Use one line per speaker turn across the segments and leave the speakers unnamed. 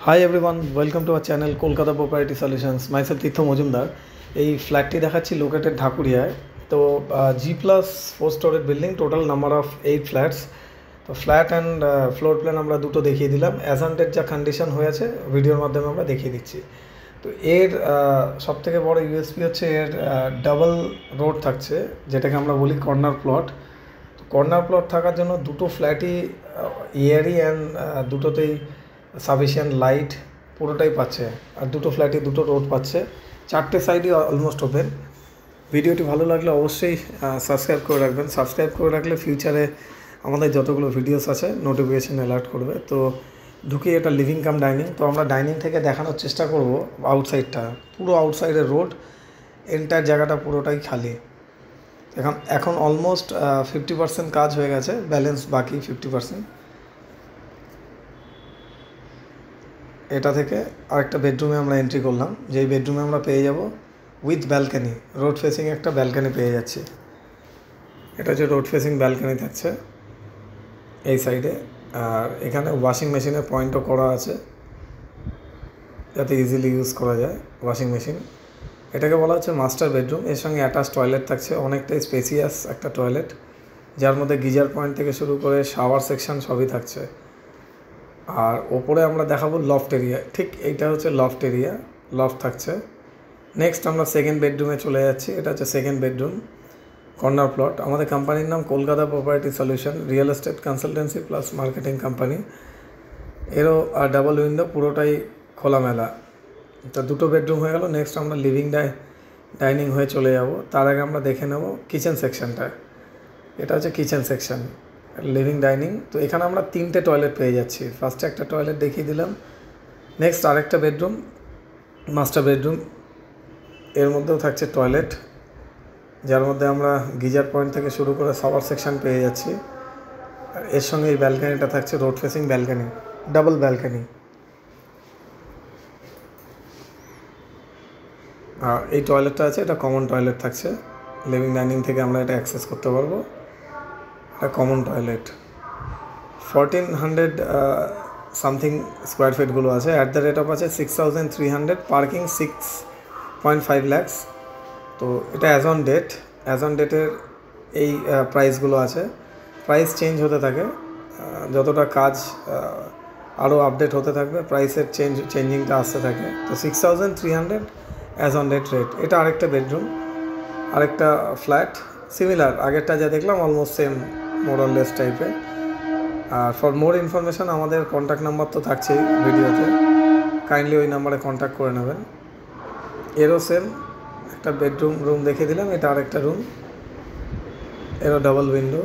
High everyone, welcome to our channel Kolkata property solutions. Myself Tirtha Majumdar. এই ফ্ল্যাটটি দেখাচ্ছি লোকেটেড ঢাকুরিয়ায়। তো G+4 storage building, total number of 8 flats. তো ফ্ল্যাট অ্যান্ড ফ্লোর প্ল্যান আমরা দুটো দেখিয়ে দিলাম। অ্যাজান্টের যা কন্ডিশন হয়েছে ভিডিওর মাধ্যমে আমরা দেখিয়ে দিচ্ছি। তো এর সবথেকে বড় ইউএসপি হচ্ছে এর ডাবল রোড থাকছে, যেটাকে আমরা বলি কর্নার প্লট। তো কর্নার প্লট থাকার জন্য দুটো ফ্ল্যাটই এয়ারি অ্যান্ড দুটোতেই সাফিসিয়েন্ট লাইট পুরোটাই পাচ্ছে, আর দুটো ফ্ল্যাটই দুটো রোড পাচ্ছে, চারটে সাইডই অলমোস্ট ওপেন। ভিডিওটি ভালো লাগলে অবশ্যই সাবস্ক্রাইব করে রাখবেন। সাবস্ক্রাইব করে রাখলে ফিউচারে আমাদের যতগুলো ভিডিওস আছে নোটিফিকেশান অ্যালার্ট করবে। তো ঢুকি, এটা লিভিং কাম ডাইনিং। তো আমরা ডাইনিং থেকে দেখানোর চেষ্টা করব আউটসাইডটা, পুরো আউটসাইডের রোড, এন্টার জায়গাটা পুরোটাই খালি। এখন অলমোস্ট 50% কাজ হয়ে গেছে, ব্যালেন্স বাকি 50%। এটা থেকে আরেকটা বেডরুমে আমরা এন্ট্রি করলাম, যেই বেডরুমে আমরা পেয়ে যাব উইথ ব্যালকানি, রোড ফেসিং একটা ব্যালকানি পেয়ে যাচ্ছি। এটা হচ্ছে রোড ফেসিং ব্যালকানি থাকছে এই সাইডে। আর এখানে ওয়াশিং মেশিনের পয়েন্টও করা আছে, যাতে ইজিলি ইউজ করা যায় ওয়াশিং মেশিন। এটাকে বলা হচ্ছে মাস্টার বেডরুম। এর সঙ্গে অ্যাটাচ টয়লেট থাকছে, অনেকটাই স্পেসিয়াস একটা টয়লেট, যার মধ্যে গিজার পয়েন্ট থেকে শুরু করে শাওয়ার সেকশন সবই থাকছে। আর ওপরে আমরা দেখাবো লফট এরিয়া, ঠিক এইটা হচ্ছে লফট এরিয়া, লফট থাকছে। নেক্সট আমরা সেকেন্ড বেডরুমে চলে যাচ্ছি। এটা হচ্ছে সেকেন্ড বেডরুম, কর্নার প্লট। আমাদের কোম্পানির নাম Kolkata property solution, real estate consultancy plus marketing company. এরও ডাবল উইন্ডো, পুরোটাই খোলামেলা। তো দুটো বেডরুম হয়ে গেল। নেক্সট আমরা লিভিং ডাইনিং হয়ে চলে যাব। তার আগে আমরা দেখে নেব কিচেন সেকশনটা। এটা হচ্ছে কিচেন সেকশন, লিভিং ডাইনিং। তো এখানে আমরা তিনটে টয়লেট পেয়ে যাচ্ছি। ফার্স্টে একটা টয়লেট দেখিয়ে দিলাম। নেক্সট আরেকটা বেডরুম, মাস্টার বেডরুম। এর মধ্যেও থাকছে টয়লেট, যার মধ্যে আমরা গিজার পয়েন্ট থেকে শুরু করে শাওয়ার সেকশন পেয়ে যাচ্ছি। আর এর সঙ্গে এই ব্যালকানিটা থাকছে road facing balcony, double balcony. আর এই টয়লেটটা আছে, এটা কমন টয়লেট থাকছে। লিভিং ডাইনিং থেকে আমরা এটা অ্যাক্সেস করতে পারবো। এটা কমন টয়লেট। 1400 সামথিং স্কোয়ার ফিটগুলো আছে। অ্যাট দ্য রেট অফ আছে 6300, পার্কিং 6.5 lakhs। তো এটা অ্যাজ অন ডেটের এই প্রাইসগুলো আছে। প্রাইস চেঞ্জ হতে থাকে, যতটা কাজ আরও আপডেট হতে থাকবে প্রাইসের চেঞ্জিংটা আসতে থাকে। তো 6300 অ্যাজ অন ডেট রেট। এটা আরেকটা বেডরুম, আরেকটা ফ্ল্যাট, সিমিলার আগেরটা যা দেখলাম অলমোস্ট সেম মোরাললেস টাইপের। আর ফর মোর ইনফরমেশান আমাদের কন্ট্যাক্ট নাম্বার তো থাকছেই ভিডিওতে, কাইন্ডলি ওই নাম্বারে কন্ট্যাক্ট করে নেবেন। এরও সেম একটা রুম দেখে দিলাম। এটা আরেকটা রুম, এরও ডাবল উইন্ডো,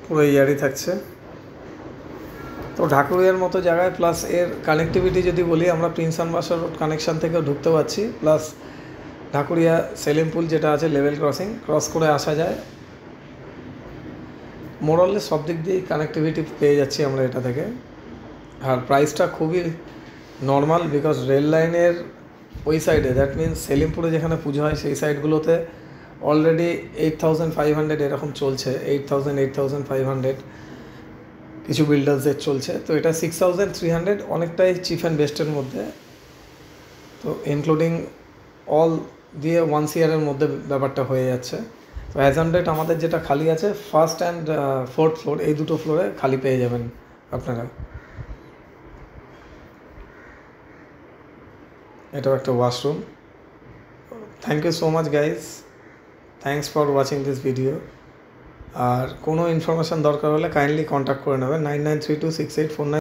পুরো ইয়ারই থাকছে। তো ঢাকুরিয়ার মতো জায়গায়, প্লাস এর কানেক্টিভিটি যদি বলি, আমরা প্রিন্স আনবাসা রোড কানেকশান থেকেও ঢুকতে পারছি, প্লাস ঢাকুরিয়া সেলিমপুল যেটা আছে লেভেল ক্রস করে আসা যায়। মোরালে সব দিক দিয়েই কানেক্টিভিটি পেয়ে যাচ্ছি আমরা এটা থেকে। আর প্রাইসটা খুবই নর্মাল, বিকজ রেল লাইনের ওই সাইডে, দ্যাট মিনস সেলিমপুরে যেখানে পুজো হয় সেই সাইডগুলোতে অলরেডি 8500 এরকম চলছে, 8500 কিছু বিল্ডার্সদের চলছে। তো এটা 6300, অনেকটাই চিপ অ্যান্ড বেস্টের মধ্যে। তো ইনক্লুডিং অল দিয়ে 1 CR মধ্যে ব্যাপারটা হয়ে যাচ্ছে। তো অ্যাজ অন ডেট আমাদের যেটা খালি আছে, ফার্স্ট অ্যান্ড ফোর্থ ফ্লোর, এই দুটো ফ্লোরে খালি পেয়ে যাবেন আপনারা। এটাও একটা washroom. Thank you so much guys, thanks for watching this video. আর কোনো ইনফরমেশান দরকার হলে কাইন্ডলি কন্ট্যাক্ট করে নেবেন 99326849।